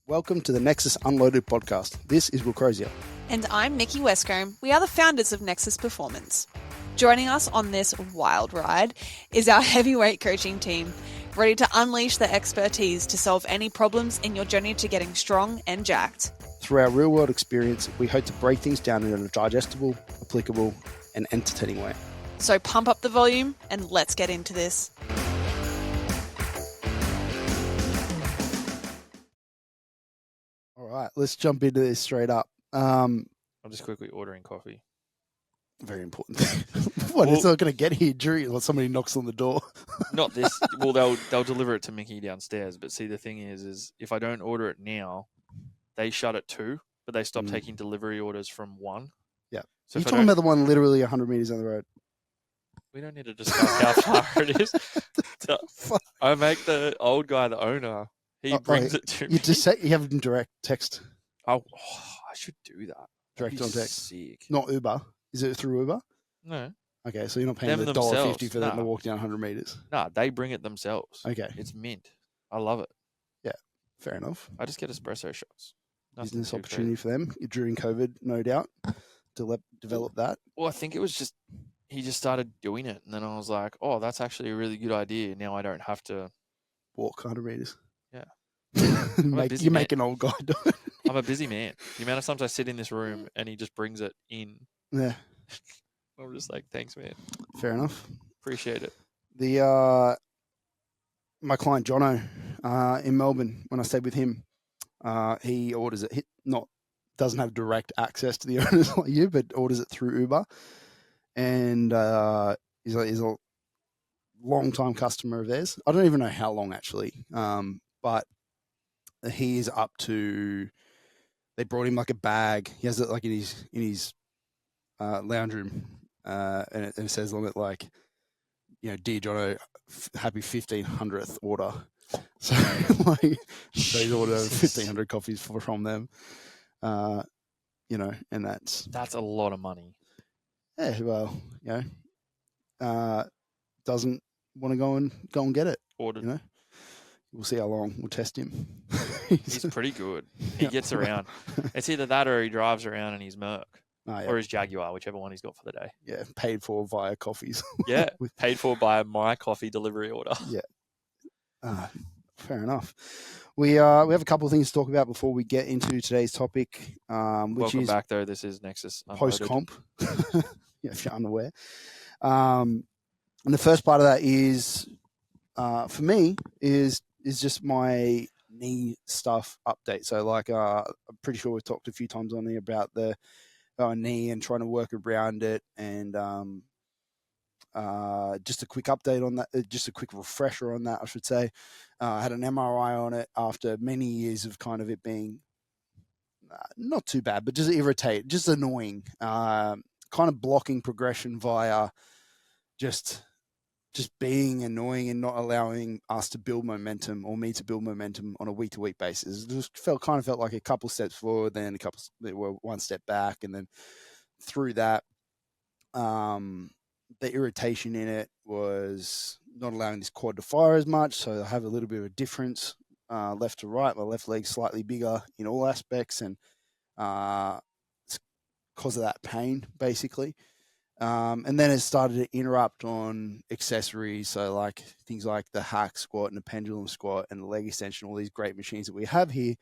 Welcome to the Nexus Unloaded podcast. This is Will Crozier. And I'm Nikki Westcombe. We are the founders of Nexus Performance. Joining us on this wild ride is our heavyweight coaching team, ready to unleash their expertise to solve any problems in your journey to getting strong and jacked. Through our real-world experience, we hope to break things down in a digestible, applicable, and entertaining way. So pump up the volume and let's get into this. All right, let's jump into this straight up. I'm just quickly ordering coffee. Very important thing. It's not going to get here during somebody knocks on the door. Not this. Well, they'll deliver it to Mickey downstairs. But see, the thing is if I don't order it now, they shut at 2, but they stop taking delivery orders from 1. Yeah. So you're talking about the one literally 100 meters down the road. We don't need to discuss how far it is. I make the old guy the owner. He brings it to me. You just say you have them direct text. Oh, I should do that. Direct on text. Sick. Not Uber. Is it through Uber? No. Okay, so you're not paying the $1.50 for them to walk down 100 meters. Nah, they bring it themselves. Okay. It's mint. I love it. Yeah, fair enough. I just get espresso shots. Business opportunity for them during COVID, no doubt, to develop that. Well, I think it was just he just started doing it, and then I was like, "Oh, that's actually a really good idea." Now I don't have to walk 100 meters. Yeah, you make an old guy do it. I'm a busy man. The amount of times I sit in this room and he just brings it in. Yeah, I'm just like, "Thanks, man." Fair enough. Appreciate it. My client Jono in Melbourne, when I stayed with him, he orders it. Doesn't have direct access to the owners like you, but orders it through Uber, and he's a long time customer of theirs. I don't even know how long actually, but he is up to. They brought him like a bag. He has it like in his lounge room, and it says on it like, "Dear Jono, happy 1500th order." So he's ordered 1500 coffees from them. And that's a lot of money. Yeah, well, doesn't want to go and get it. Ordered. We'll see how long. We'll test him. He's pretty good. He gets around. It's either that or he drives around in his Merc. Or his Jaguar, whichever one he's got for the day. Yeah, paid for via coffees. Yeah, paid for by my coffee delivery order. Yeah. Fair enough. We have a couple of things to talk about before we get into today's topic, which Welcome is back, though. This is Nexus post comp. If you're unaware, and the first part of that is, for me, is just my knee stuff update. So, I'm pretty sure we've talked a few times on here about the knee and trying to work around it, and just a quick update on that, just a quick refresher on that, I should say. I had an MRI on it after many years of kind of it being not too bad, but just just annoying, kind of blocking progression via just being annoying and not allowing us to build momentum, or me to build momentum on a week-to-week basis. It just felt like a couple steps forward, then one step back, and then through that, the irritation in it was not allowing this quad to fire as much, so I have a little bit of a difference left to right. My left leg's slightly bigger in all aspects, and it's because of that pain, basically. And then it started to interrupt on accessories, so like things like the hack squat and the pendulum squat and the leg extension, all these great machines that we have here.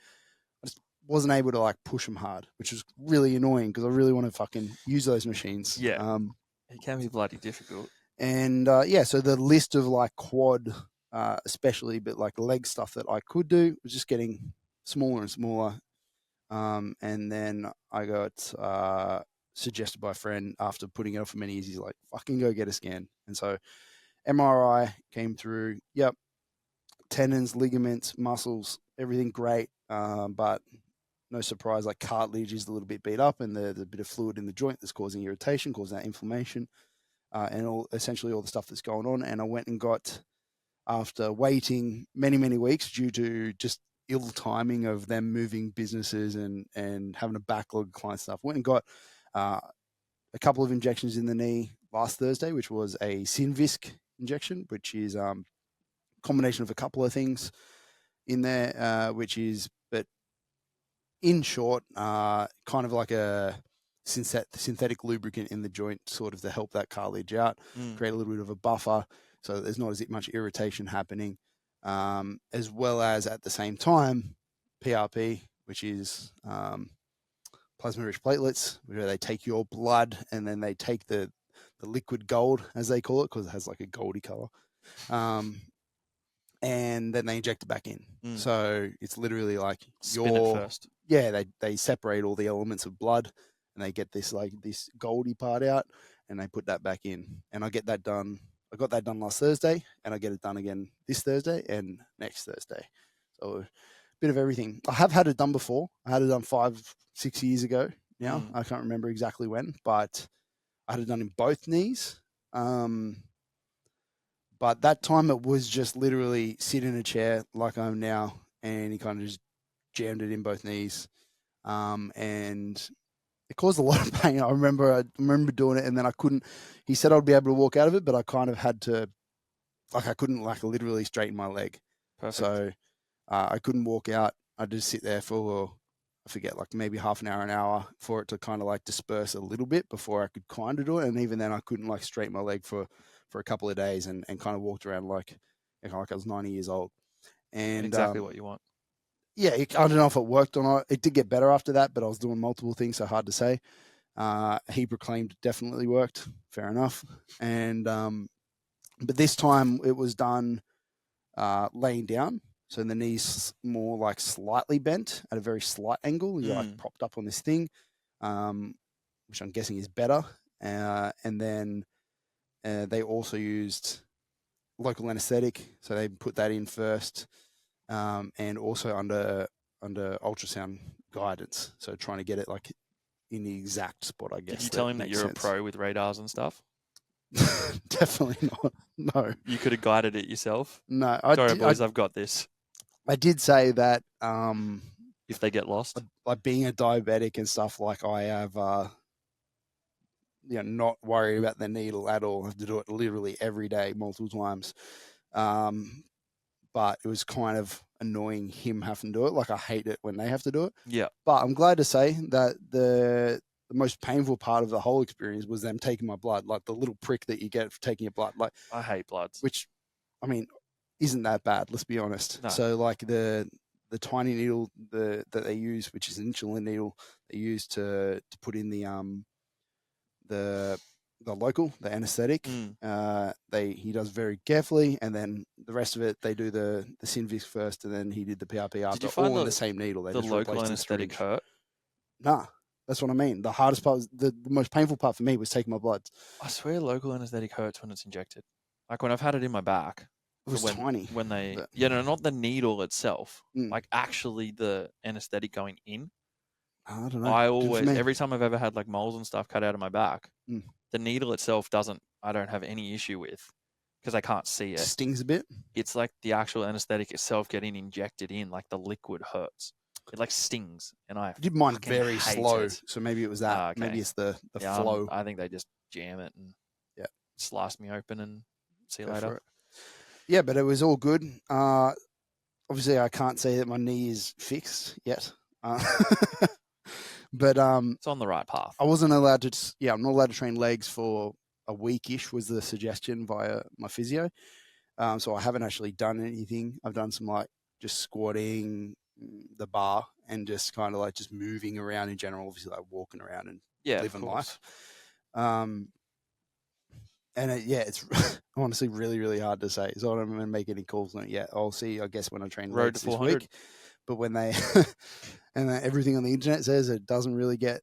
I just wasn't able to push them hard, which was really annoying because I really want to fucking use those machines. Yeah. It can be bloody difficult. And so the list of quad, especially, but leg stuff that I could do was just getting smaller and smaller. And then I got suggested by a friend after putting it off for many years. He's like, "Fucking go get a scan." And so MRI came through. Yep, tendons, ligaments, muscles, everything great. But no surprise, cartilage is a little bit beat up, and there's a bit of fluid in the joint that's causing irritation, causing that inflammation, and essentially all the stuff that's going on. And I went and got, after waiting many, many weeks due to just ill timing of them moving businesses and having a backlog of client stuff, went and got a couple of injections in the knee last Thursday, which was a Synvisc injection, which is a combination of a couple of things in there, but in short, kind of like a synthetic lubricant in the joint, sort of to help that cartilage out, create a little bit of a buffer, so that there's not as much irritation happening, as well as at the same time, PRP, which is plasma-rich platelets, where they take your blood and then they take the liquid gold, as they call it, because it has like a goldy color, and then they inject it back in. So it's literally like Spin it first. Yeah, they separate all the elements of blood, and they get this goldy part out, and they put that back in. And I get that done. I got that done last Thursday, and I get it done again this Thursday and next Thursday. So a bit of everything. I have had it done before. I had it done 5-6 years ago now. I can't remember exactly when, but I had it done in both knees. But that time it was just literally sit in a chair like I am now, and he kind of just jammed it in both knees. And it caused a lot of pain. I remember doing it, and then I couldn't. He said I'd be able to walk out of it, but I kind of had to, I couldn't literally straighten my leg. Perfect. So I couldn't walk out. I'd just sit there for, I forget, maybe half an hour for it to kind of disperse a little bit before I could kind of do it. And even then I couldn't straighten my leg for a couple of days, and kind of walked around like I was 90 years old. And exactly what you want. Yeah, I don't know if it worked or not. It did get better after that, but I was doing multiple things, so hard to say. He proclaimed it definitely worked. Fair enough. And but this time it was done laying down, so the knees more slightly bent at a very slight angle. You're propped up on this thing, which I'm guessing is better. And then they also used local anesthetic, so they put that in first. And also under ultrasound guidance, so trying to get it in the exact spot, I guess. Did you tell him that you're a pro with radars and stuff? Definitely not. No. You could have guided it yourself. No. Sorry, boys, I've got this. I did say that if they get lost, being a diabetic and stuff, I have not worried about the needle at all. I have to do it literally every day, multiple times. But it was kind of annoying him having to do it. I hate it when they have to do it. Yeah. But I'm glad to say that the most painful part of the whole experience was them taking my blood, the little prick that you get for taking your blood. I hate bloods. Which, I mean, isn't that bad, let's be honest. No. So the tiny needle that they use, which is an insulin needle, they use to put in the anesthetic. He does very carefully, and then the rest of it they do the Synvis first, and then he did the PRP after, all in the same needle. They the just local replaced anesthetic hurt? Nah, that's what I mean. The hardest part, the most painful part for me was taking my blood. I swear local anesthetic hurts when it's injected. When I've had it in my back. It was tiny. When they, not the needle itself, actually the anesthetic going in. I don't know. I always, every time I've ever had moles and stuff cut out of my back, the needle itself I don't have any issue with, because I can't see it. Stings a bit. It's the actual anesthetic itself getting injected in, the liquid hurts. It stings, and I did mine very hate slow, it. so maybe it was that. Okay. Maybe it's the flow. I think they just jam it and slice me open and see you later. Yeah, but it was all good. Obviously, I can't say that my knee is fixed yet. But it's on the right path. I wasn't allowed to. I'm not allowed to train legs for a week-ish, was the suggestion via my physio. So I haven't actually done anything. I've done some just squatting, the bar, and just kind of just moving around in general. Obviously, walking around and living life. And it's honestly really, really hard to say. So I don't want to make any calls on it yet. I'll see, I guess, when I train legs this week. But when they and everything on the internet says it doesn't really get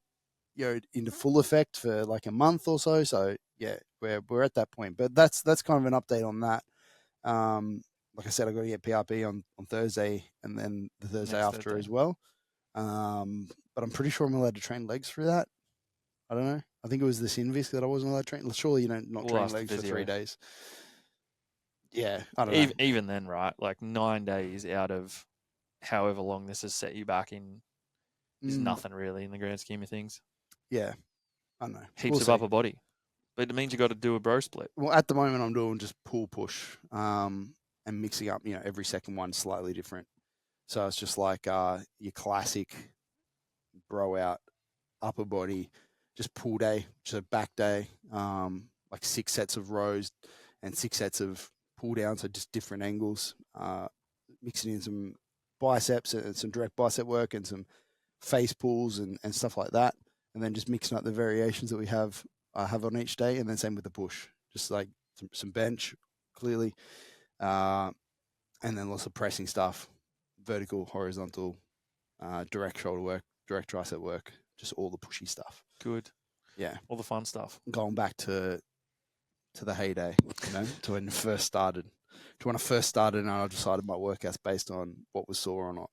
into full effect for a month or so. So yeah, we're at that point. But that's kind of an update on that. Like I said, I got to get PRP on Thursday, and then the Thursday after as well. But I'm pretty sure I'm allowed to train legs through that. I don't know. I think it was the Synvis that I wasn't allowed to train. Surely not train legs for 3 days. Yeah, I don't know. Even then, right? 9 days out of however long this has set you back in is nothing really in the grand scheme of things. Yeah, I don't know. Heaps of upper body. But it means you got to do a bro split. Well, at the moment I'm doing just pull push and mixing up, every second one slightly different. So it's just your classic bro out, upper body, just pull day, just a back day, like 6 sets of rows and 6 sets of pull down, so just different angles, mixing in some biceps and some direct bicep work and some face pulls and stuff like that, and then just mixing up the variations that we have on each day, and then same with the push, just like some bench, clearly, and then lots of pressing stuff, vertical, horizontal, direct shoulder work, direct tricep work, just all the pushy stuff. Good. Yeah. All the fun stuff. Going back to the heyday, to when I first started. And I decided my workouts based on what was sore or not.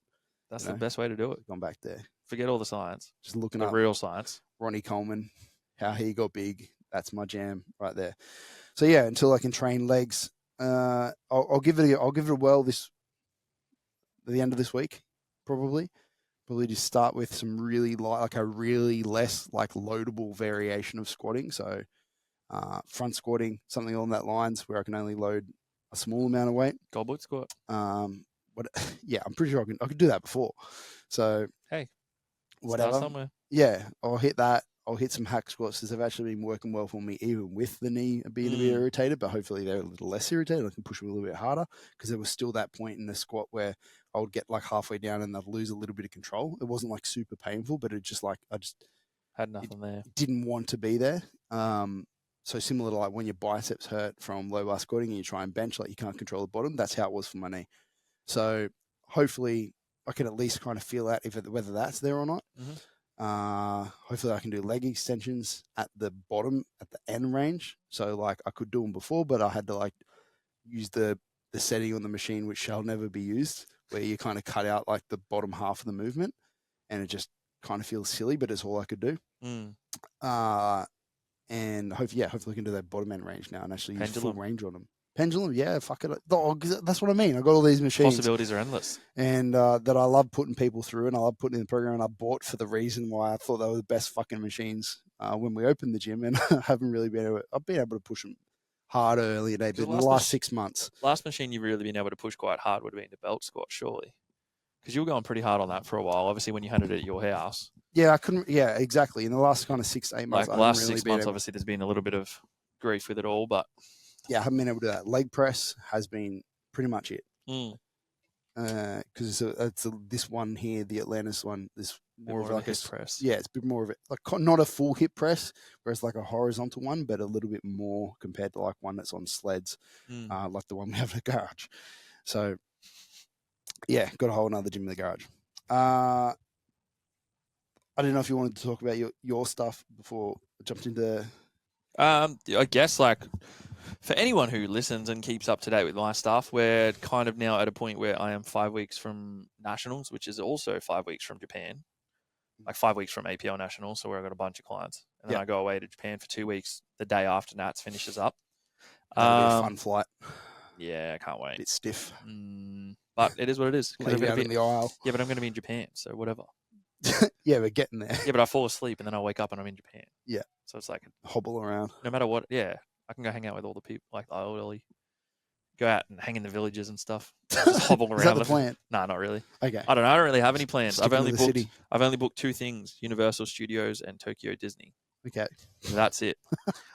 That's the best way to do it. Gone back there. Forget all the science. Just looking the up real science. Ronnie Coleman, how he got big. That's my jam right there. So yeah, until I can train legs, I'll give it a whirl at the end of this week, probably just start with some really light, like a really less like loadable variation of squatting. So front squatting, something along that lines where I can only load a small amount of weight. Goblet squat. Yeah, I'm pretty sure I could do that before. So hey, whatever. Start somewhere. Yeah, I'll hit that. I'll hit some hack squats because they've actually been working well for me, even with the knee being a bit irritated. But hopefully they're a little less irritated. I can push them a little bit harder because there was still that point in the squat where I would get like halfway down and I'd lose a little bit of control. It wasn't like super painful, but it just like I just had nothing there. Didn't want to be there. So similar to like when your biceps hurt from low bar squatting and you try and bench, like you can't control the bottom. That's how it was for my knee. So hopefully I can at least kind of feel out whether that's there or not. Mm-hmm. Hopefully I can do leg extensions at the bottom, at the end range. So like I could do them before, but I had to like use the setting on the machine, which shall never be used, where you kind of cut out like the bottom half of the movement and it just kind of feels silly, but it's all I could do. And hopefully I can do that bottom end range now and actually use full range on them. Pendulum, yeah, fuck it. That's what I mean. I got all these machines. Possibilities are endless. And that I love putting people through and I love putting in the program, and I bought for the reason why I thought they were the best fucking machines when we opened the gym, and I haven't really I've been able to push them harder earlier today, but in the last 6 months. Last machine you've really been able to push quite hard would have been the belt squat, surely. Because you were going pretty hard on that for a while, obviously, when you had it at your house. Yeah, I couldn't. Yeah, exactly. In the last kind of 6 to 8 months, like the last 6 months, obviously, there's been a little bit of grief with it all, but yeah, I haven't been able to do that. Leg press has been pretty much it. Because it's this one here, the Atlantis one, this more of like a press. Yeah, it's a bit more of it, like not a full hip press, whereas like a horizontal one, but a little bit more compared to like one that's on sleds, like the one we have in the garage. So yeah, got a whole another gym in the garage. I didn't know if you wanted to talk about your stuff before I jumped into. I guess like for anyone who listens and keeps up to date with my stuff, we're kind of now at a point where I am 5 weeks from nationals, which is also 5 weeks from Japan, like 5 weeks from APL nationals. So where I've got a bunch of clients, and then I go away to Japan for 2 weeks. The day after Nats finishes up. That'll be a fun flight. Yeah, I can't wait. A bit stiff. But it is what it is. Laying down in the aisle. Yeah, but I'm going to be in Japan, so whatever. Yeah, we're getting there. Yeah, but I fall asleep and then I wake up and I'm in Japan. Yeah. So it's like hobble around. No matter what, yeah, I can go hang out with all the people, like the elderly. Go out and hang in the villages and stuff. Just hobble around. Is that the plan? Nah, not really. Okay. I don't know. I don't really have any plans. I've only booked 2 things: Universal Studios and Tokyo Disney. Okay. That's it.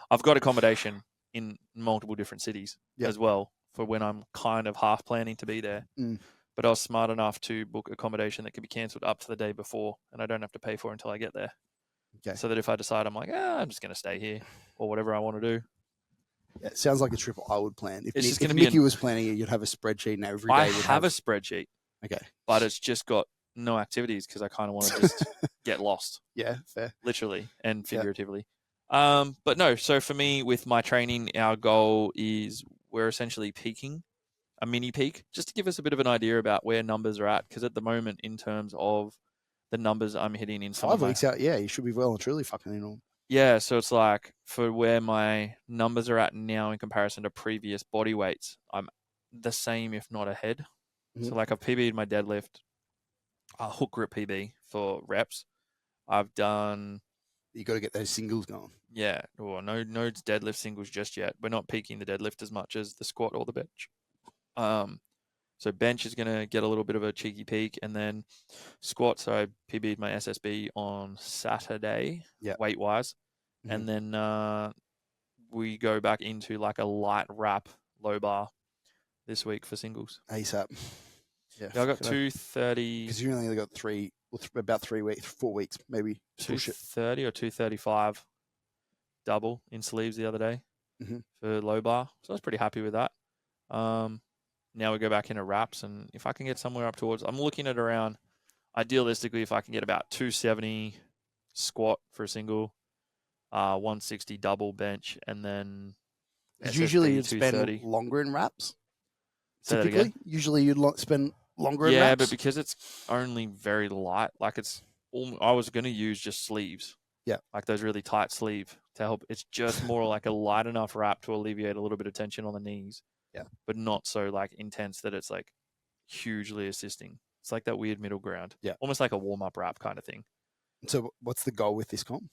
I've got accommodation in multiple different cities as well for when I'm kind of half planning to be there. But I was smart enough to book accommodation that could be cancelled up to the day before, and I don't have to pay for it until I get there. Okay. So that if I decide I'm like, I'm just going to stay here or whatever I want to do. Yeah, it sounds like a trip I would plan. If if Mickey was planning it, you'd have a spreadsheet and every day. I have a spreadsheet. Okay. But it's just got no activities because I kind of want to just get lost. Yeah, fair. Literally and figuratively. But no, so for me with my training, our goal is we're essentially peaking. A mini peak, just to give us a bit of an idea about where numbers are at. Because at the moment, in terms of the numbers I'm hitting in 5 weeks out, you should be well and truly fucking in all. Yeah, so it's like for where my numbers are at now in comparison to previous body weights, I'm the same, if not ahead. Mm-hmm. So like I've PB'd my deadlift, a hook grip PB for reps. I've done. You got to get those singles going. Yeah, no deadlift singles just yet. We're not peaking the deadlift as much as the squat or the bench. So bench is going to get a little bit of a cheeky peek, and then squat. So I PB'd my SSB on Saturday, weight wise, and then we go back into like a light wrap low bar this week for singles. ASAP. Yeah, I got 230. Because you only got about 3 weeks, 4 weeks, maybe. 230 or 235 double in sleeves the other day for low bar. So I was pretty happy with that. Now we go back into wraps, and if I can get somewhere up towards, I'm looking at around, idealistically, if I can get about 270 squat for a single, 160 double bench, and then usually you'd spend longer in wraps. Typically, usually you'd spend longer in wraps. Yeah, but because it's only very light, like I was going to use just sleeves. Yeah. Like those really tight sleeve to help. It's just more like a light enough wrap to alleviate a little bit of tension on the knees. Yeah. But not so like intense that it's like hugely assisting. It's like that weird middle ground. Yeah. Almost like a warm-up wrap kind of thing. So what's the goal with this comp?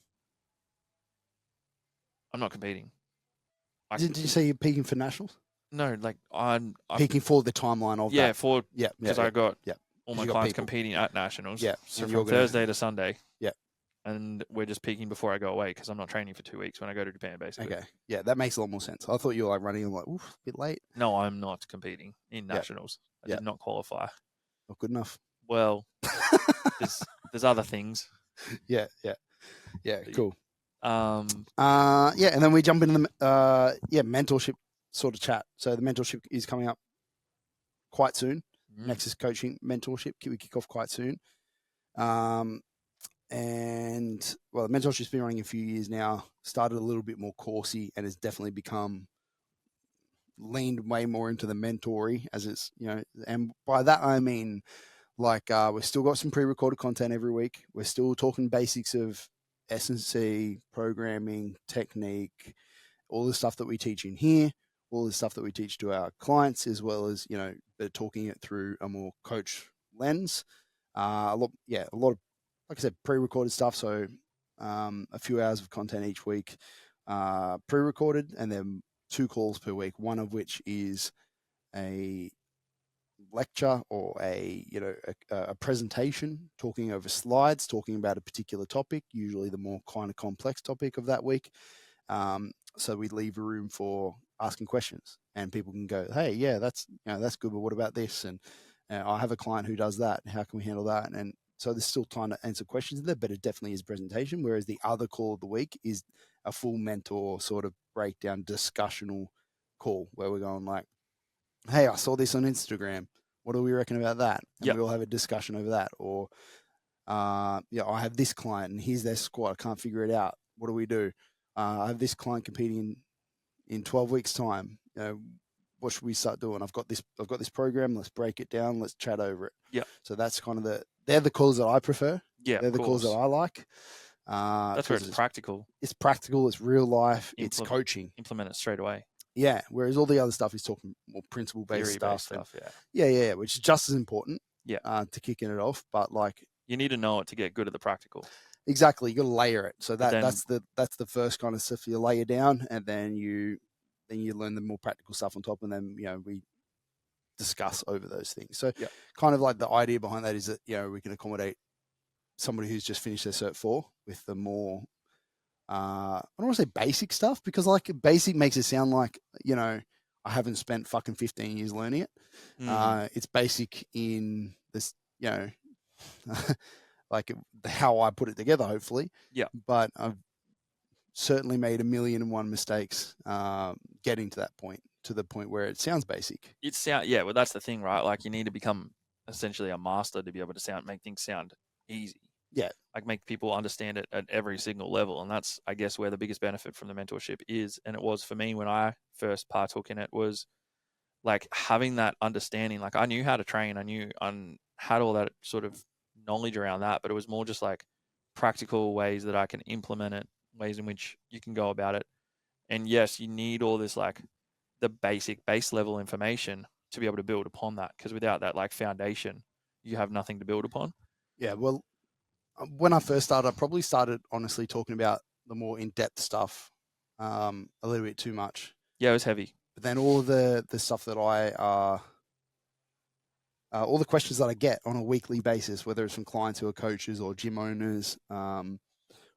I'm not competing. Did you say you're peaking for nationals? No, like I'm peaking for the timeline of that. Because I got all my clients competing at nationals. Yeah. So from Thursday to Sunday. Yeah. And we're just peaking before I go away because I'm not training for 2 weeks when I go to Japan, basically. Okay. Yeah, that makes a lot more sense. I thought you were like running like, oof, a bit late. No, I'm not competing in nationals. I did not qualify. Not good enough. Well, there's other things. Yeah. Cool. And then we jump into the mentorship sort of chat. So the mentorship is coming up quite soon. Nexus coaching mentorship. We kick off quite soon. And well, the mentorship's been running a few years now. Started a little bit more coursey and has definitely become leaned way more into the mentory as it's, and by that I mean like we've still got some pre-recorded content every week. We're still talking basics of S&C, programming, technique, all the stuff that we teach in here, all the stuff that we teach to our clients, as well as, but talking it through a more coach lens. A lot of, like I said, pre-recorded stuff. So a few hours of content each week, pre-recorded, and then 2 calls per week, one of which is a lecture or a presentation talking over slides, talking about a particular topic, usually the more kind of complex topic of that week. So we leave a room for asking questions, and people can go, hey, yeah, that's good, but what about this? And I have a client who does that. How can we handle that? And so there's still time to answer questions in there, but it definitely is presentation. Whereas the other call of the week is a full mentor sort of breakdown discussional call where we're going like, hey, I saw this on Instagram. What do we reckon about that? And we all have a discussion over that. Or, I have this client and here's their squat. I can't figure it out. What do we do? I have this client competing in 12 weeks time. What should we start doing? I've got this program. Let's break it down. Let's chat over it. Yeah. So that's kind of they're the calls that I prefer. Yeah. They're the calls that I like. That's where it's practical. It's practical. It's real life. It's coaching. Implement it straight away. Yeah. Whereas all the other stuff is talking more principle-based stuff. Yeah. Which is just as important. Yeah. To kicking it off, but like you need to know it to get good at the practical. Exactly. You got to layer it. So that's the first kind of stuff you layer down, and then you learn the more practical stuff on top, and then we discuss over those things. So kind of like the idea behind that is that we can accommodate somebody who's just finished their Cert 4 with the more I don't want to say basic stuff, because like basic makes it sound like I haven't spent fucking 15 years learning it. It's basic in this like how I put it together, hopefully. Yeah. But I've certainly made 1,000,001 mistakes getting to that point, to the point where it sounds basic. Well, that's the thing, right? Like you need to become essentially a master to be able to make things sound easy. Yeah. Like make people understand it at every single level. And that's, I guess, where the biggest benefit from the mentorship is. And it was for me when I first partook in it, was like having that understanding. Like I knew how to train. I had all that sort of knowledge around that, but it was more just like practical ways that I can implement it, ways in which you can go about it. And yes, you need all this like the basic base level information to be able to build upon that, because without that like foundation, you have nothing to build upon. Yeah, well, when I first started, I probably started honestly talking about the more in-depth stuff a little bit too much. Yeah, it was heavy. But then all the stuff that I all the questions that I get on a weekly basis, whether it's from clients who are coaches or gym owners, or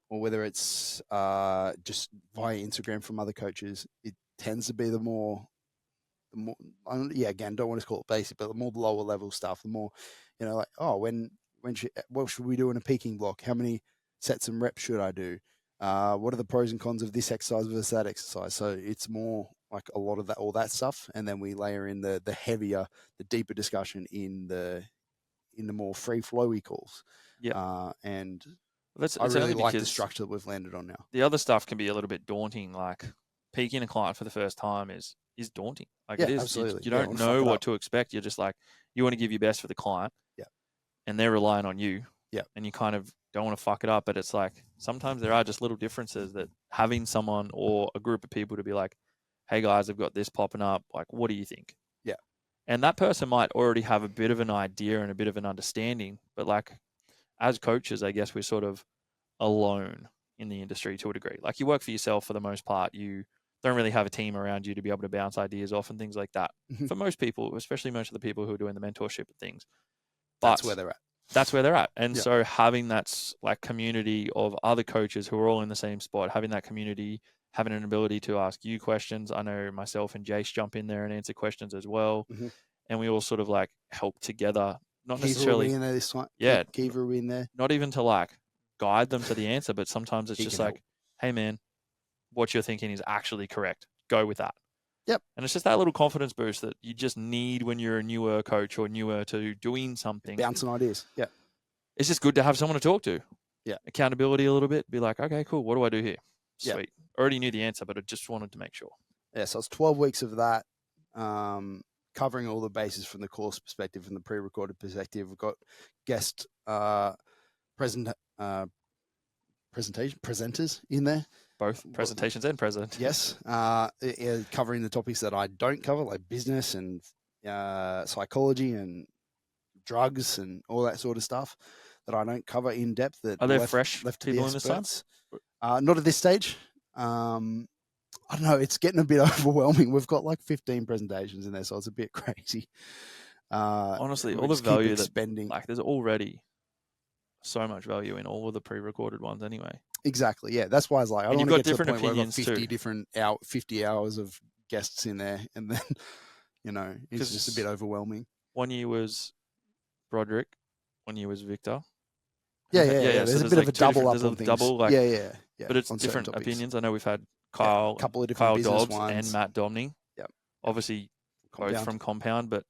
whether it's just via Instagram from other coaches, it tends to be the more, again, don't want to call it basic, but the more lower level stuff, the more, like, oh, what should we do in a peaking block? How many sets and reps should I do? What are the pros and cons of this exercise versus that exercise? So it's more like a lot of that, all that stuff, and then we layer in the heavier, the deeper discussion in the more free flowy calls. Yeah, and it's I really only like the because structure that we've landed on now. the other stuff can be a little bit daunting. Like peaking a client for the first time is daunting. Like Yeah, it is. absolutely. You Yeah, don't know what to expect. You're just like, you want to give your best for the client. Yeah. And they're relying on you. Yeah. And you kind of don't want to fuck it up. But it's like sometimes there are just little differences that having someone or a group of people to be like, hey guys, I've got this popping up. Like, what do you think? Yeah. And that person might already have a bit of an idea and a bit of an understanding. But like as coaches, I guess we're sort of alone in the industry to a degree. Like you work for yourself for the most part. You don't really have a team around you to be able to bounce ideas off and things like that. Mhm. For most people, especially most of the people who are doing the mentorship and things. That's where they're at. That's where they're at. And Yeah. so having that like community of other coaches who are all in the same spot, having that community, having an ability to ask you questions. I know myself and Jace jump in there and answer questions as well. Mhm. And we all sort of like help together. Not Kiva necessarily will be in there this time. Yeah. Kiva will be in there. Not even to like guide them to the answer, but sometimes it's He just can like, hey man, what you're thinking is actually correct. Go with that. Yep. And it's just that little confidence boost that you just need when you're a newer coach or newer to doing something. Bouncing ideas. Yeah. It's just good to have someone to talk to. Yeah. Accountability a little bit. Be like, okay, cool. What do I do here? Yeah. Sweet. Already knew the answer, but I just wanted to make sure. Yeah. So it's 12 weeks of that, covering all the bases from the course perspective and the pre-recorded perspective. We've got guest presenters in there. Both presentations and present. Yes. Covering the topics that I don't cover, like business and psychology and drugs and all that sort of stuff that I don't cover in depth. That Are there left fresh to people the in this experts. Not at this stage. I don't know. It's getting a bit overwhelming. We've got like 15 presentations in there, so it's a bit crazy. Honestly, all the value that like there's already so much value in all of the pre-recorded ones anyway. Exactly. Yeah, that's why I was like, I don't want to get to the point where I've got 50 hours of guests in there, and then it's just a bit overwhelming. 1 year was Broderick, 1 year was Victor. Yeah. There's a bit of a double up on things. Yeah. But it's different opinions. I know we've had Kyle, a couple of different Dobbs ones. and Matt Domney. Yep. Obviously, both from Compound, but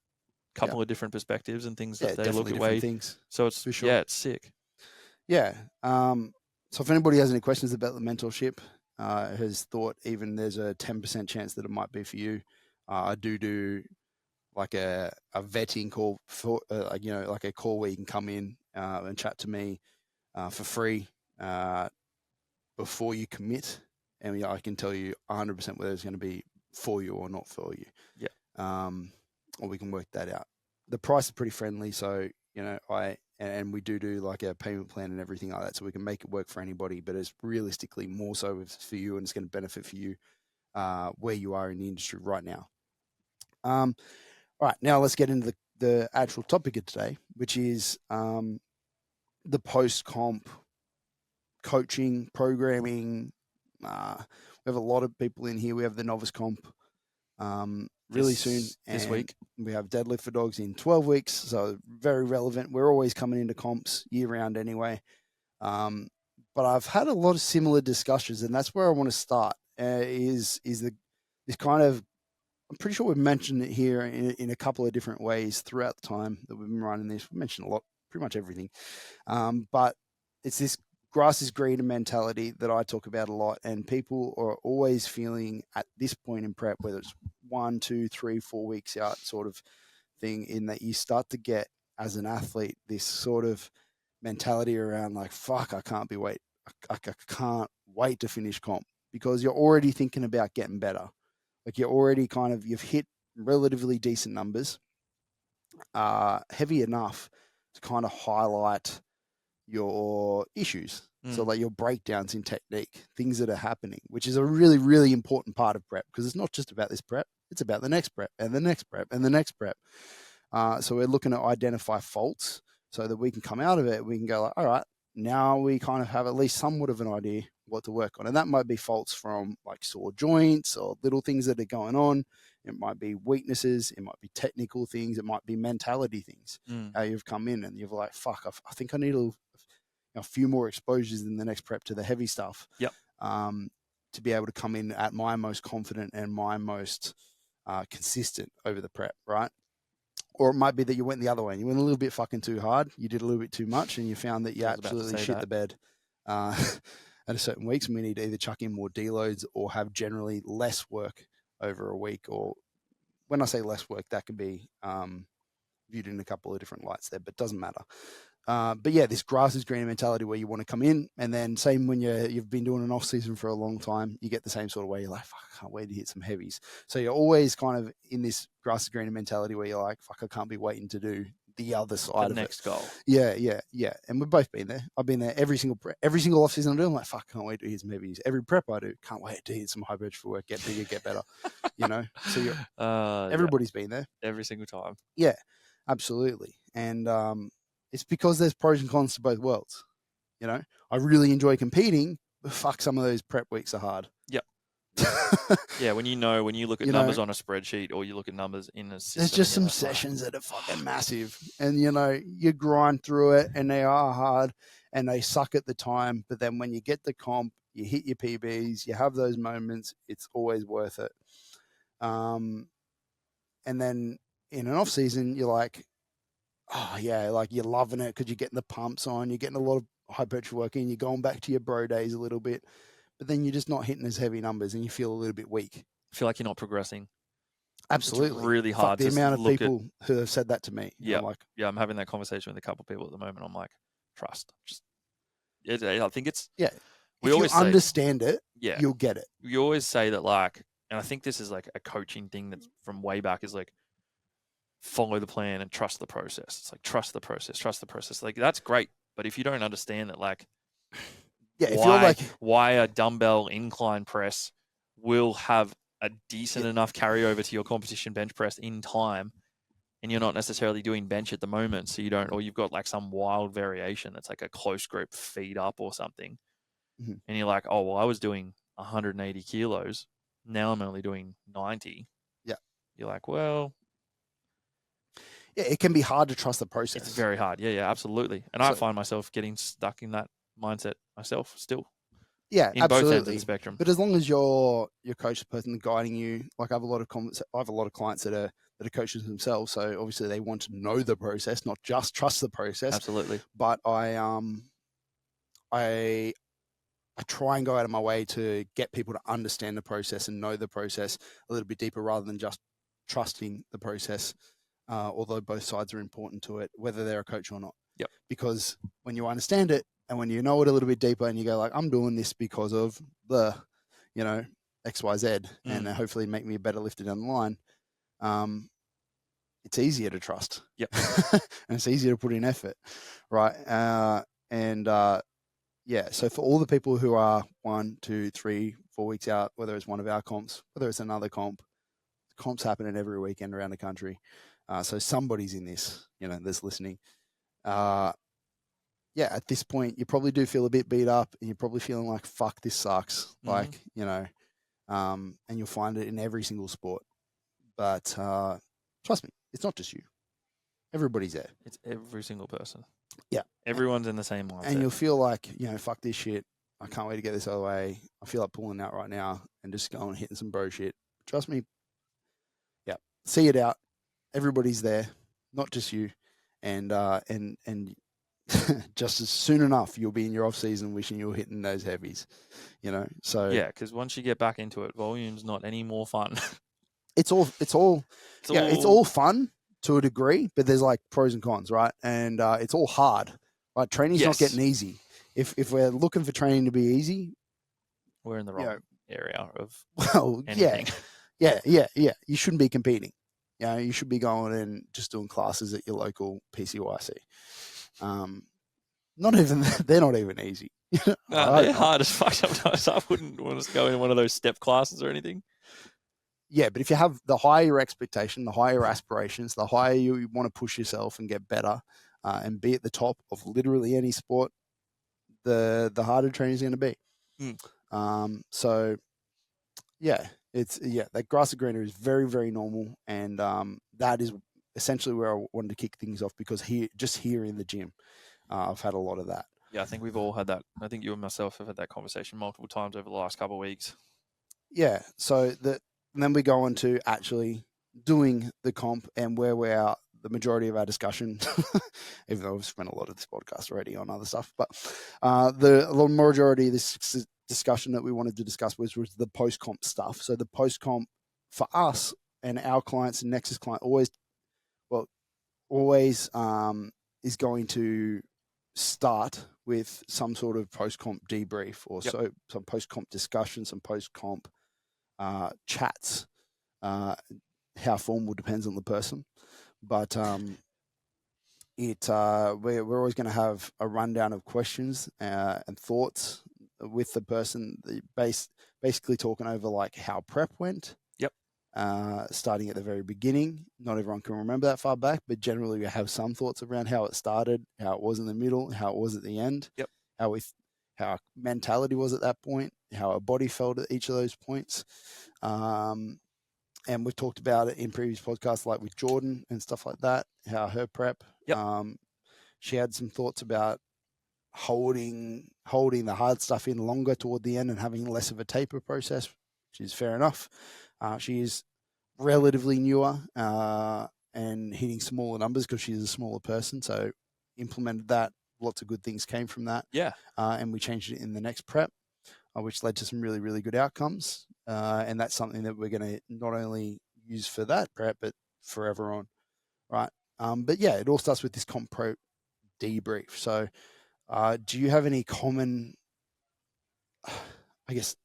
a couple of different perspectives and things that they look at way. Things. So it's it's sick. Yeah. So if anybody has any questions about the mentorship, has thought even there's a 10% chance that it might be for you, I do like a vetting call for like a call where you can come in and chat to me for free before you commit, and I can tell you 100% whether it's going to be for you or not for you. Yeah. Or we can work that out. The price is pretty friendly, so and we do like a payment plan and everything like that, so we can make it work for anybody. But it's realistically more so for you, and it's going to benefit for you where you are in the industry right now. All right, now let's get into the actual topic of today, which is the post-comp coaching, programming. We have a lot of people in here. We have the novice comp really soon. This week. We have Deadlift for Dogs in 12 weeks, so very relevant. We're always coming into comps year-round anyway. But I've had a lot of similar discussions, and that's where I want to start, is this kind of, I'm pretty sure we've mentioned it here in a couple of different ways throughout the time that we've been running this. We've mentioned a lot, pretty much everything. But it's this grass is greener mentality that I talk about a lot, and people are always feeling at this point in prep, whether it's 1, 2, 3, 4 weeks out sort of thing, in that you start to get, as an athlete, this sort of mentality around like, fuck, I can't wait to finish comp, because you're already thinking about getting better. Like you're already you've hit relatively decent numbers, heavy enough to kind of highlight your issues. So like your breakdowns in technique, things that are happening, which is a really, really important part of prep, because it's not just about this prep, it's about the next prep and the next prep and the next prep. So we're looking to identify faults so that we can come out of it. We can go like, all right, now we kind of have at least somewhat of an idea what to work on. And that might be faults from like sore joints or little things that are going on. It might be weaknesses. It might be technical things. It might be mentality things. How you've come in and you're like, fuck, I think I need a few more exposures in the next prep to the heavy stuff. Yep. To be able to come in at my most confident and my most consistent over the prep, right? Or it might be that you went the other way and you went a little bit fucking too hard. You did a little bit too much and you found that you absolutely shit the bed at a certain weeks. And we need to either chuck in more deloads or have generally less work over a week. Or when I say less work, that can be viewed in a couple of different lights there, but it doesn't matter. But yeah, this grass is greener mentality where you want to come in, and then same when you've been doing an off season for a long time, you get the same sort of way. You're like, fuck, I can't wait to hit some heavies. So you're always kind of in this grass is greener mentality where you're like, fuck, I can't be waiting to do the other side of next goal. Yeah. And we've both been there. I've been there every single off season I do. I'm like, fuck, can't wait to hit some heavies. Every prep I do, can't wait to hit some hypertrophy work, get bigger, get better. So everybody's been there every single time. Yeah, absolutely. And it's because there's pros and cons to both worlds. I really enjoy competing, but fuck, some of those prep weeks are hard. Yep. Yeah, when you look at numbers on a spreadsheet or you look at numbers in a system. There's just some sessions that are fucking massive. And, you grind through it and they are hard and they suck at the time. But then when you get the comp, you hit your PBs, you have those moments, it's always worth it. And then in an off season, you're like, oh yeah, like you're loving it because you're getting the pumps on, you're getting a lot of hypertrophy work in, you're going back to your bro days a little bit, but then you're just not hitting as heavy numbers and you feel a little bit weak. I feel like you're not progressing. Absolutely. It's really hard. The amount of people who have said that to me. Yeah. I'm having that conversation with a couple of people at the moment. I'm like, trust. I think it's. Yeah. We if always you understand it, you'll get it. We always say that, like, and I think this is like a coaching thing that's from way back, is like, follow the plan and trust the process. It's like, trust the process. Like, that's great. But if you don't understand that, like, why a dumbbell incline press will have a decent enough carryover to your competition bench press in time, and you're not necessarily doing bench at the moment, so you don't, or you've got like some wild variation that's like a close group feed up or something, and you're like, oh, well, I was doing 180 kilos, now I'm only doing 90. Yeah. You're like, well... Yeah, it can be hard to trust the process. It's very hard. Yeah, absolutely. And I find myself getting stuck in that mindset myself still. Yeah, in absolutely. both ends of the spectrum. But as long as your coach, the person guiding you, like I have a lot of clients that are coaches themselves, so obviously they want to know the process, not just trust the process. Absolutely. But I try and go out of my way to get people to understand the process and know the process a little bit deeper rather than just trusting the process. Although both sides are important to it, whether they're a coach or not. Yep. Because when you understand it and when you know it a little bit deeper and you go like, I'm doing this because of the, X, Y, Z, and hopefully make me a better lifter down the line, it's easier to trust. Yep. And it's easier to put in effort, right? So for all the people who are 1, 2, 3, 4 weeks out, whether it's one of our comps, whether it's another comps happening every weekend around the country. So somebody's in this, that's listening. At this point, you probably do feel a bit beat up and you're probably feeling like, fuck, this sucks. And you'll find it in every single sport. But trust me, it's not just you. Everybody's there. It's every single person. Yeah. Everyone's in the same mindset. And you'll feel like, fuck this shit. I can't wait to get this other way. I feel like pulling out right now and just going and hitting some bro shit. Trust me. Yeah. See it out. Everybody's there, not just you, and just as soon enough you'll be in your off season wishing you were hitting those heavies, So yeah, because once you get back into it, volume's not any more fun. It's all fun to a degree, but there's like pros and cons, right? And it's all hard. Right, training's not getting easy. If we're looking for training to be easy, we're in the wrong area of anything. Yeah. You shouldn't be competing. You should be going and just doing classes at your local PCYC. They're not even easy. They're hard as fuck sometimes. I wouldn't want to go in one of those step classes or anything. yeah, but if you have the higher your expectation, the higher your aspirations, the higher you want to push yourself and get better, and be at the top of literally any sport, the harder training is going to be. So yeah, that grass and greenery is very, very normal, and that is essentially where I wanted to kick things off, because here in the gym, I've had a lot of that. Yeah, I think we've all had that. I think you and myself have had that conversation multiple times over the last couple of weeks. Yeah, so and then we go on to actually doing the comp, and where we're the majority of our discussion, even though we've spent a lot of this podcast already on other stuff, but the majority of this discussion that we wanted to discuss was the post-comp stuff. So the post-comp for us and our clients and Nexus client always is going to start with some sort of post-comp debrief, or so some post-comp discussion, some post-comp chats. How formal depends on the person, but we're always going to have a rundown of questions and thoughts with the person, basically talking over like how prep went. Starting at the very beginning. Not everyone can remember that far back, but generally we have some thoughts around how it started, how it was in the middle, how it was at the end, how our mentality was at that point, how our body felt at each of those points. And we've talked about it in previous podcasts, like with Jordan and stuff like that, how her prep. She had some thoughts about holding the hard stuff in longer toward the end and having less of a taper process, which is fair enough. She is relatively newer and hitting smaller numbers because she's a smaller person. So implemented that. Lots of good things came from that. And we changed it in the next prep, which led to some really, really good outcomes. And that's something that we're going to not only use for that prep, but forever on. Right. But yeah, it all starts with this comp pro debrief. So do you have any common, I guess,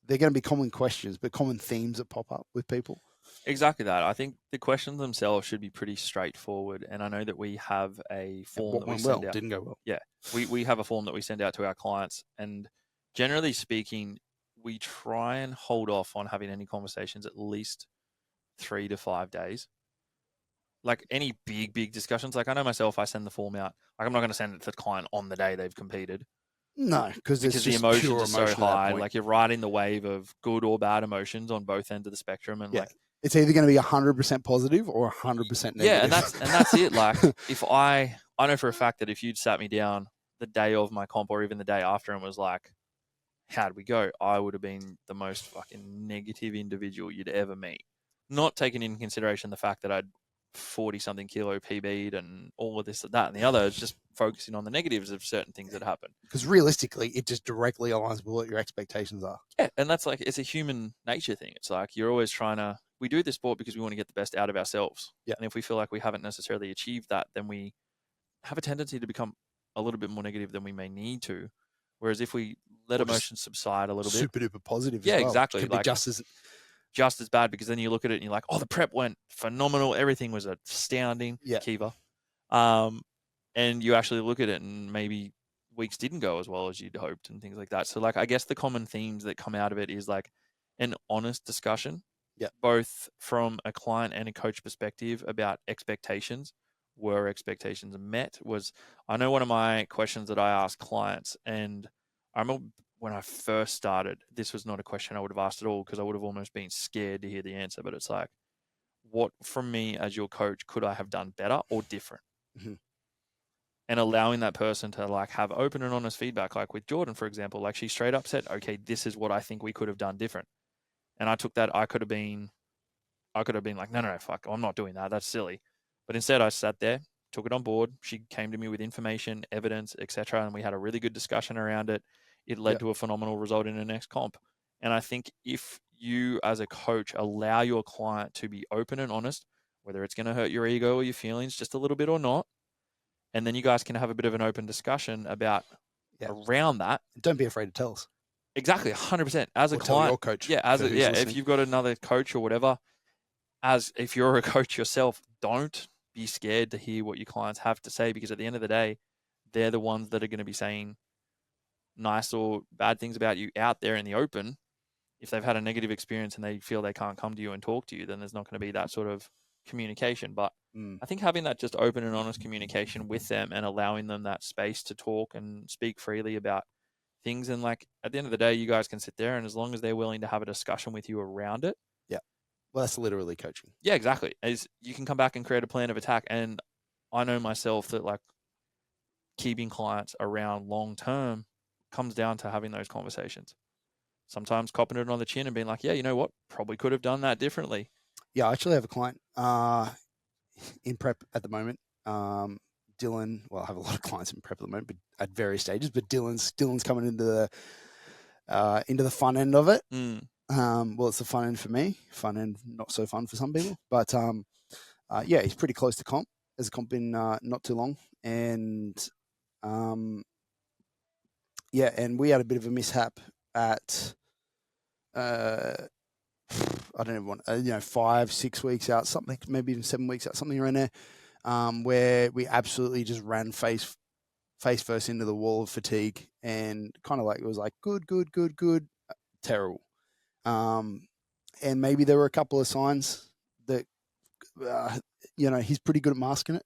they're going to be common questions, but common themes that pop up with people? Exactly that. I think the questions themselves should be pretty straightforward. And I know that we have a form that we send out. Didn't go well. Yeah. We have a form that we send out to our clients. And generally speaking, we try and hold off on having any conversations at least 3 to 5 days. Like any big discussions. Like I know myself, I send the form out. Like I'm not going to send it to the client on the day they've competed. No, because the emotions are so high. Like you're riding the wave of good or bad emotions on both ends of the spectrum, and like it's either going to be 100% positive or 100% negative. Yeah, and that's it. Like if I know for a fact that if you'd sat me down the day of my comp or even the day after and was like, "How'd we go?" I would have been the most fucking negative individual you'd ever meet. Not taking into consideration the fact that I'd 40-something kilo PB'd and all of this, that, and the other. It's just focusing on the negatives of certain things that happen. Because realistically, it just directly aligns with what your expectations are. Yeah, and that's like, it's a human nature thing. It's like you're always we do this sport because we want to get the best out of ourselves. Yeah. And if we feel like we haven't necessarily achieved that, then we have a tendency to become a little bit more negative than we may need to. Whereas if we let emotions subside a little bit. Super duper positive. Yeah, as well. Exactly. Could be just as bad, because then you look at it and you're like, oh, the prep went phenomenal. Everything was astounding. Yeah. Kiva. And you actually look at it and maybe weeks didn't go as well as you'd hoped and things like that. So like, I guess the common themes that come out of it is like an honest discussion, both from a client and a coach perspective about expectations. Were expectations met? I know one of my questions that I ask clients, and I remember when I first started, this was not a question I would have asked at all, because I would have almost been scared to hear the answer. But it's like, what from me as your coach could I have done better or different? Mm-hmm. And allowing that person to like have open and honest feedback, like with Jordan, for example, like she straight up said, okay, this is what I think we could have done different. And I took that. I could have been like, no, fuck, I'm not doing that. That's silly. But instead I sat there, took it on board. She came to me with information, evidence, etc. And we had a really good discussion around it. It led to a phenomenal result in the next comp. And I think if you as a coach allow your client to be open and honest, whether it's going to hurt your ego or your feelings just a little bit or not, and then you guys can have a bit of an open discussion about around that. Don't be afraid to tell us. Exactly, 100%. As a or client, tell your coach. If you've got another coach or whatever, if you're a coach yourself, don't be scared to hear what your clients have to say, because at the end of the day, they're the ones that are going to be saying nice or bad things about you out there in the open. if they've had a negative experience and they feel they can't come to you and talk to you, then there's not going to be that sort of communication. But I think having that just open and honest communication with them and allowing them that space to talk and speak freely about things. And like at the end of the day, you guys can sit there, and as long as they're willing to have a discussion with you around it. Yeah. Well, that's literally coaching. Yeah, exactly. As you can come back and create a plan of attack. And I know myself that like keeping clients around long term comes down to having those conversations. Sometimes copping it on the chin and being like, yeah, you know what? Probably could have done that differently. Yeah, I actually have a client in prep at the moment. Dylan, well, I have a lot of clients in prep at the moment, but at various stages. But Dylan's coming into the fun end of it. Well, it's the fun end for me. Fun end, not so fun for some people. But yeah, he's pretty close to comp. Has comp been not too long, and yeah, and we had a bit of a mishap at I don't even want 5-6 weeks out, something, maybe even 7 weeks out, something around there, where we absolutely just ran face first into the wall of fatigue, and kind of like it was like good, terrible. And maybe there were a couple of signs that he's pretty good at masking it,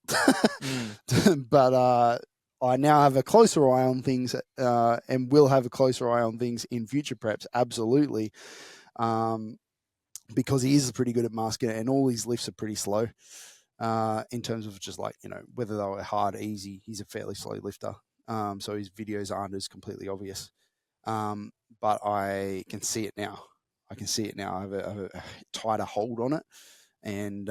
but I now have a closer eye on things, and will have a closer eye on things in future preps, absolutely. Because he is pretty good at masking it, and all his lifts are pretty slow in terms of just like, whether they were hard, easy. He's a fairly slow lifter. So his videos aren't as completely obvious. But I can see it now. I have a tighter hold on it. And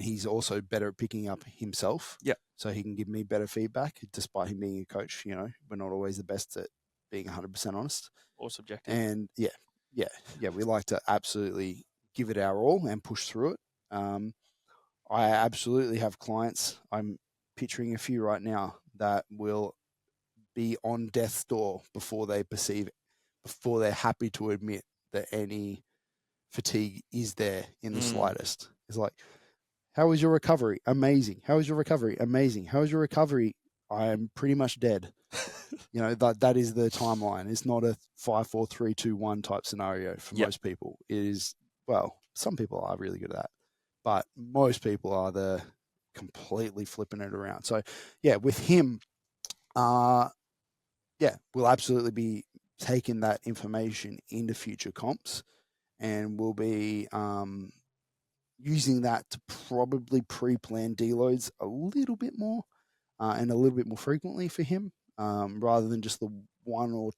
he's also better at picking up himself. Yeah. So he can give me better feedback, despite him being a coach. We're not always the best at being 100% honest. Or subjective. And yeah, we like to absolutely give it our all and push through it. I absolutely have clients, I'm picturing a few right now, that will be on death's door before they're happy to admit that any fatigue is there in the slightest. It's like, how was your recovery? Amazing. How was your recovery? Amazing. How was your recovery? I am pretty much dead. That is the timeline. It's not a 5, 4, 3, 2, 1 type scenario for most people. It is, well, some people are really good at that, but most people are the completely flipping it around. So yeah, with him, we'll absolutely be taking that information into future comps, and we'll be using that to probably pre-plan deloads a little bit more and a little bit more frequently for him, rather than just the 1 or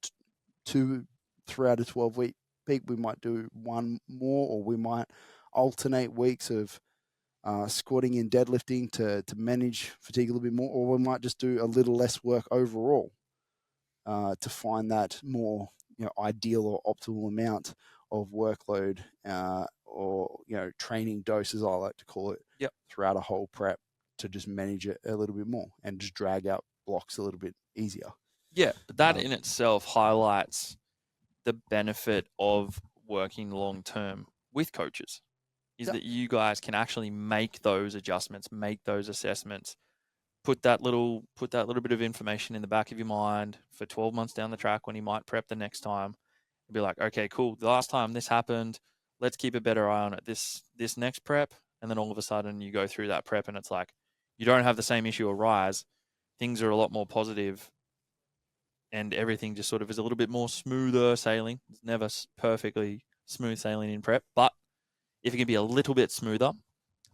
2 throughout a 12-week peak. We might do one more, or we might alternate weeks of squatting and deadlifting to manage fatigue a little bit more, or we might just do a little less work overall to find that more ideal or optimal amount of workload or training dose, as I like to call it, throughout a whole prep, to just manage it a little bit more and just drag out blocks a little bit easier. Yeah, but that in itself highlights the benefit of working long term with coaches, is that you guys can actually make those adjustments, make those assessments, put that little bit of information in the back of your mind for 12 months down the track when you might prep the next time. Be like, okay, cool, the last time this happened, let's keep a better eye on it this next prep. And then all of a sudden you go through that prep and it's like, you don't have the same issue arise. Things are a lot more positive, and everything just sort of is a little bit more smoother sailing. It's never perfectly smooth sailing in prep, but if it can be a little bit smoother,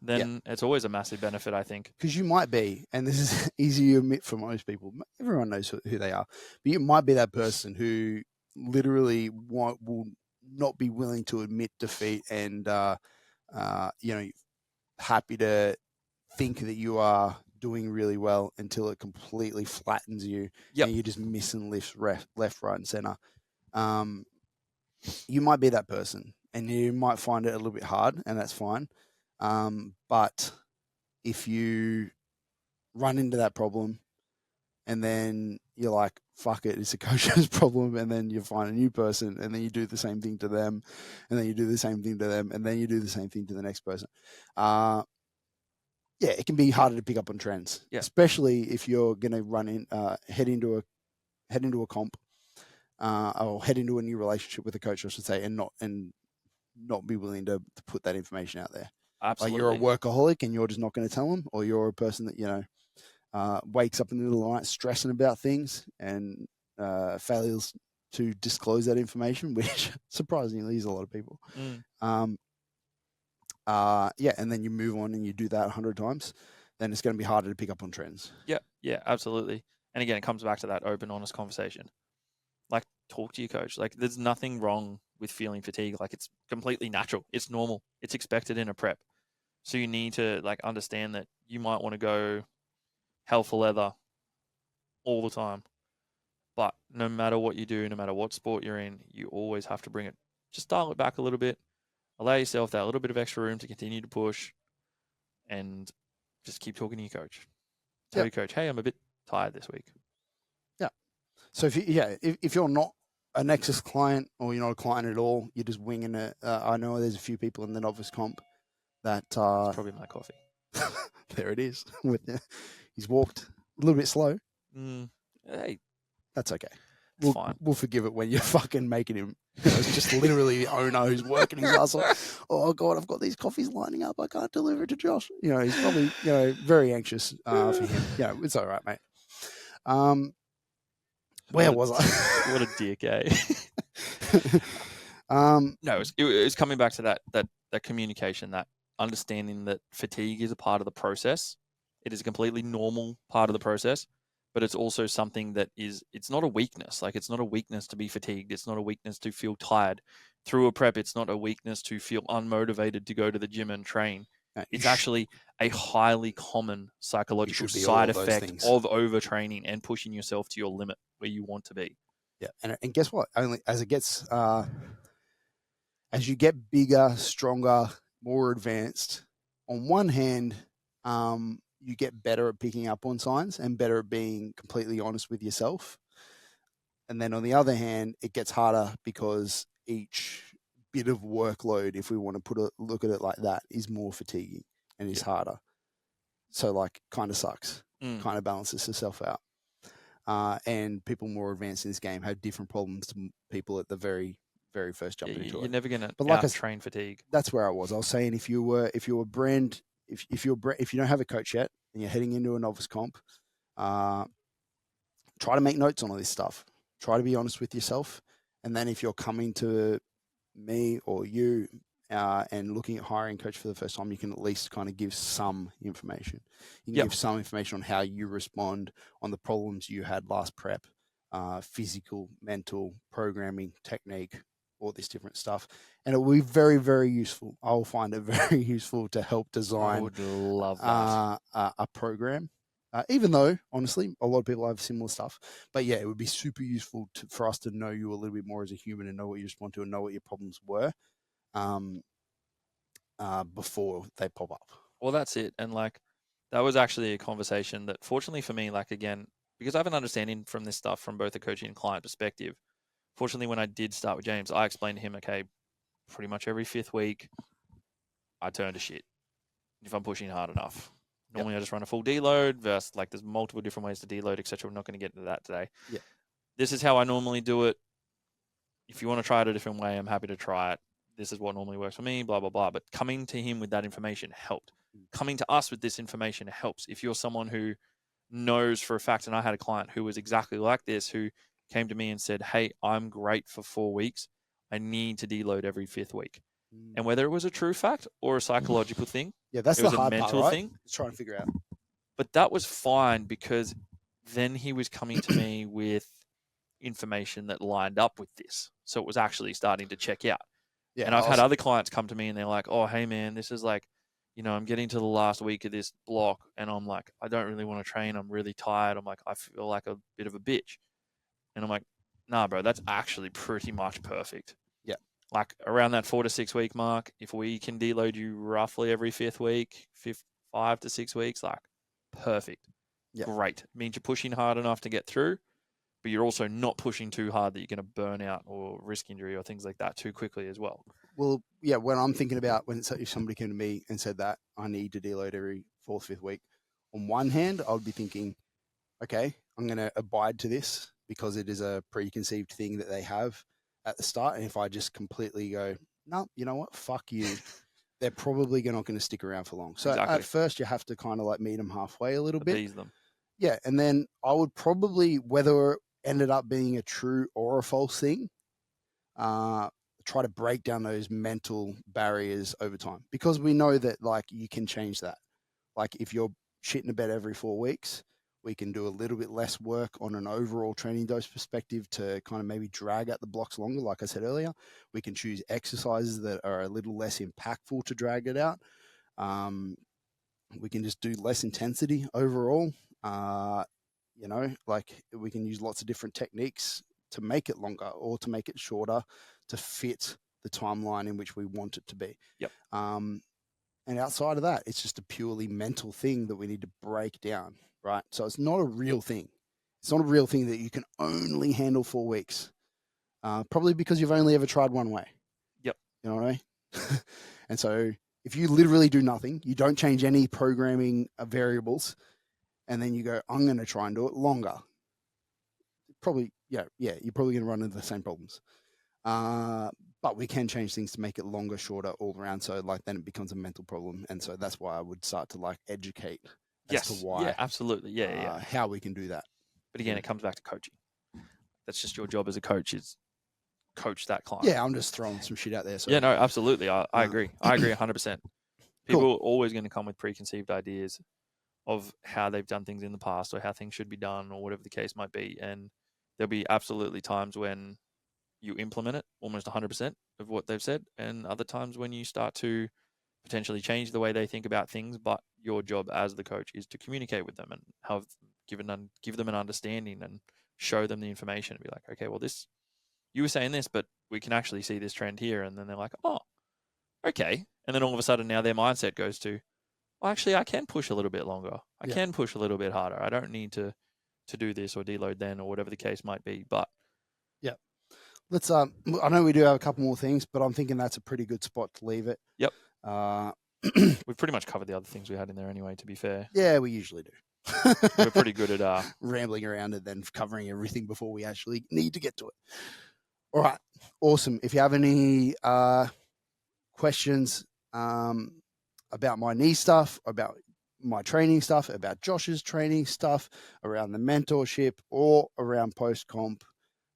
then it's always a massive benefit, I think. Because you might be, and this is easy to admit for most people, everyone knows who they are, but you might be that person who literally will not be willing to admit defeat, and happy to think that you are doing really well until it completely flattens you, and you're just missing lifts left, right, and center. You might be that person, and you might find it a little bit hard, and that's fine. But if you run into that problem and then you're like, fuck it, it's a coach's problem, and then you find a new person, and then you do the same thing to them, and then you do the same thing to them, and then you do the same thing to the next person. It can be harder to pick up on trends, especially if you're going to head into a comp or head into a new relationship with a coach, I should say, and not be willing to put that information out there. Absolutely. Like you're a workaholic and you're just not going to tell them, or you're a person that, wakes up in the middle of the night stressing about things and fails to disclose that information, which surprisingly is a lot of people. And then you move on and you do that 100 times, then it's going to be harder to pick up on trends. Yeah, absolutely. And again, it comes back to that open, honest conversation. Like, talk to your coach. Like, there's nothing wrong with feeling fatigue. Like, it's completely natural. It's normal. It's expected in a prep. So you need to like understand that you might want to go hell for leather all the time. But no matter what you do, no matter what sport you're in, you always have to bring it. Just dial it back a little bit. Allow yourself that little bit of extra room to continue to push, and just keep talking to your coach. Tell your coach, hey, I'm a bit tired this week. Yeah. So if you're not a Nexus client or you're not a client at all, you're just winging it. I know there's a few people in the novice comp that It's probably my coffee. there it is. He's walked a little bit slow. Hey, that's okay. It's fine. We'll forgive it when you're fucking making him. It's just literally the owner who's working his ass off. Oh God, I've got these coffees lining up. I can't deliver it to Josh. He's probably very anxious for him. It's all right, mate. Where was I? What a dick, eh? No, it was coming back to that communication, that understanding that fatigue is a part of the process. It is a completely normal part of the process, but it's also something that it's not a weakness. Like, it's not a weakness to be fatigued. It's not a weakness to feel tired through a prep. It's not a weakness to feel unmotivated to go to the gym and train. It's actually a highly common psychological side effect of overtraining and pushing yourself to your limit where you want to be. Yeah, and guess what? Only as it gets, as you get bigger, stronger, more advanced, on one hand, you get better at picking up on signs and better at being completely honest with yourself. And then on the other hand, it gets harder because each bit of workload, if we want to look at it like that, is more fatiguing and is harder. So kind of sucks, kind of balances itself out. And people more advanced in this game have different problems to people at the very, very first jump into it. You're never going to train fatigue. That's where I was. I was saying if you don't have a coach yet and you're heading into a novice comp, try to make notes on all this stuff. Try to be honest with yourself. And then if you're coming to me or you and looking at hiring a coach for the first time, you can at least kind of give some information. You can give some information on how you respond on the problems you had last prep, physical, mental, programming, technique, all this different stuff. And it will be very, very useful. I'll find it very useful to help design I would love that. a program. Even though, honestly, a lot of people have similar stuff. But yeah, it would be super useful for us to know you a little bit more as a human and know what you respond to and know what your problems were before they pop up. Well, that's it. And that was actually a conversation that, fortunately for me, again, because I have an understanding from this stuff from both a coaching and client perspective, fortunately, when I did start with James, I explained to him, okay, pretty much every fifth week, I turn to shit if I'm pushing hard enough. Normally, I just run a full deload versus there's multiple different ways to deload, etc. We're not going to get into that today. Yeah. This is how I normally do it. If you want to try it a different way, I'm happy to try it. This is what normally works for me, blah, blah, blah. But coming to him with that information helped. Coming to us with this information helps. If you're someone who knows for a fact, and I had a client who was exactly like this, who came to me and said, hey, I'm great for 4 weeks. I need to deload every fifth week. And whether it was a true fact or a psychological thing, that's it was the hard a mental part, right? thing. It's trying to figure out. But that was fine because then he was coming to me with information that lined up with this. So it was actually starting to check out. Yeah, and I've had other clients come to me and they're like, oh, hey, man, this is I'm getting to the last week of this block. And I'm like, I don't really want to train. I'm really tired. I'm like, I feel like a bit of a bitch. And I'm like, nah, bro, that's actually pretty much perfect. Yeah. Around that 4 to 6 week mark, if we can deload you roughly every fifth week, 5 to 6 weeks, perfect. Yeah. Great. It means you're pushing hard enough to get through, but you're also not pushing too hard that you're going to burn out or risk injury or things like that too quickly as well. Well, yeah, when I'm thinking about if somebody came to me and said that I need to deload every 4th, 5th week, on one hand, I would be thinking, okay, I'm going to abide to this because it is a preconceived thing that they have at the start. And if I just completely go, no, you know what, fuck you, they're probably not going to stick around for long. So Exactly. at first you have to kind of like meet them halfway a little bit. Appease them. Yeah. And then I would probably, whether it ended up being a true or a false thing, try to break down those mental barriers over time, because we know that like you can change that. Like if you're shitting a bed every 4 weeks, we can do a little bit less work on an overall training dose perspective to kind of maybe drag out the blocks longer. Like I said earlier, we can choose exercises that are a little less impactful to drag it out. We can just do less intensity overall. You know, like we can use lots of different techniques to make it longer or to make it shorter to fit the timeline in which we want it to be. Yep. And outside of that, it's just a purely mental thing that we need to break down, right? So it's not a real thing. It's not a real thing that you can only handle 4 weeks, probably because you've only ever tried one way. Yep. You know what I mean? And so if you literally do nothing, you don't change any programming variables, and then you go, I'm going to try and do it longer. Probably, you're probably going to run into the same problems. But we can change things to make it longer, shorter, all around. So like then it becomes a mental problem. And so that's why I would start to like educate as to why. Yeah, absolutely. Yeah. How we can do that. But again, it comes back to coaching. That's just your job as a coach, is coach that client. Yeah, I'm just throwing some shit out there. So. Yeah, no, absolutely. I agree. I agree 100%. People are always going to come with preconceived ideas of how they've done things in the past or how things should be done or whatever the case might be. And there'll be absolutely times when you implement it almost 100% of what they've said, and other times when you start to potentially change the way they think about things. But your job as the coach is to communicate with them and give them an understanding and show them the information and be like, okay, well, this, you were saying this, but we can actually see this trend here. And then they're like, oh, okay. And then all of a sudden now their mindset goes to, well, actually, I can push a little bit longer. I can push a little bit harder. I don't need to do this or deload then or whatever the case might be. But yeah, let's. I know we do have a couple more things, but I'm thinking that's a pretty good spot to leave it. Yep. We've pretty much covered the other things we had in there anyway, to be fair. Yeah, we usually do. We're pretty good at rambling around and then covering everything before we actually need to get to it. All right, awesome. If you have any questions about my knee stuff, about my training stuff, about Josh's training stuff, around the mentorship, or around post-comp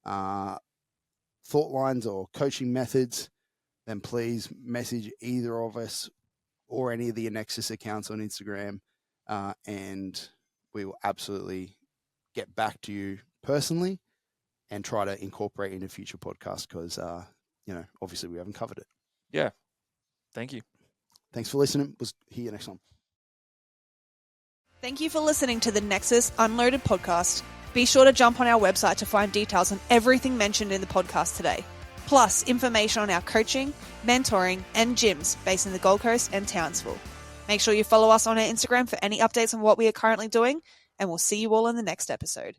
thought lines or coaching methods, then please message either of us or any of the Nexus accounts on Instagram, and we will absolutely get back to you personally and try to incorporate into future podcasts because, obviously we haven't covered it. Yeah. Thank you. Thanks for listening. We'll see you next time. Thank you for listening to the Nexus Unloaded podcast. Be sure to jump on our website to find details on everything mentioned in the podcast today, plus information on our coaching, mentoring, and gyms based in the Gold Coast and Townsville. Make sure you follow us on our Instagram for any updates on what we are currently doing, and we'll see you all in the next episode.